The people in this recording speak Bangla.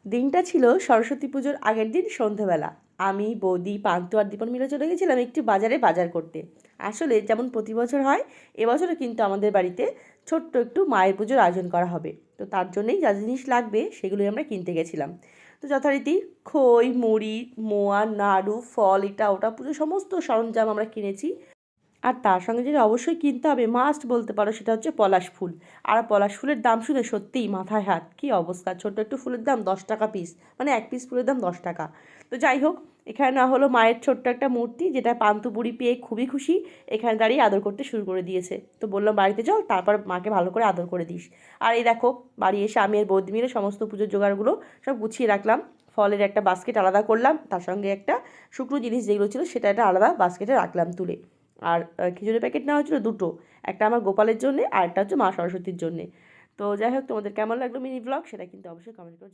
দিনটা ছিল সরস্বতী পুজোর আগের দিন সন্ধেবেলা। আমি, বৌদি, পান্তু আর দীপন মিলে চলে গেছিলাম একটু বাজারে বাজার করতে। আসলে যেমন প্রতি বছর হয়, এবছরও কিন্তু আমাদের বাড়িতে ছোট্ট একটু মায়ের পুজোর আয়োজন করা হবে। তো তার জন্যই যা জিনিস লাগবে সেগুলোই আমরা কিনতে গেছিলাম। তো যথারীতি খই, মুড়ি, মোয়া, নাড়ু, ফল, এটা ওটা পুজোর সমস্ত সরঞ্জাম আমরা কিনেছি। আর তার সঙ্গে যেটা অবশ্যই কিনতে হবে, মাস্ট বলতে পারো, সেটা হচ্ছে পলাশ ফুল। আর পলাশ ফুলের দাম শুনে সত্যিই মাথায় হাত, কী অবস্থা! ছোট্ট একটু ফুলের দাম 10 টাকা পিস, মানে এক পিস ফুলের দাম 10 টাকা। তো যাই হোক, এখানে না হলো মায়ের ছোট্ট একটা মূর্তি, যেটা পান্তু বুড়ি পেয়ে খুবই খুশি। এখানে দাঁড়িয়ে আদর করতে শুরু করে দিয়েছে। তো বললাম বাড়িতে চল, তারপর মাকে ভালো করে আদর করে দিস। আর এই দেখো, বাড়ি এসে আমি আর বৌদি মিলে সমস্ত পুজোর জোগাড়গুলো সব গুছিয়ে রাখলাম। ফলের একটা বাস্কেট আলাদা করলাম, তার সঙ্গে একটা শুকনো জিনিস যেগুলো ছিল সেটা একটা আলাদা বাস্কেটে রাখলাম তুলে। আর খিচুড়ির প্যাকেট নেওয়া হয়েছিল দুটো, একটা আমার গোপালের জন্যে আর একটা হচ্ছে মা সরস্বতীর জন্যে। তো যাই হোক, তোমাদের কেমন লাগলো মিনি ব্লগ সেটা কিন্তু অবশ্যই কমেন্ট করে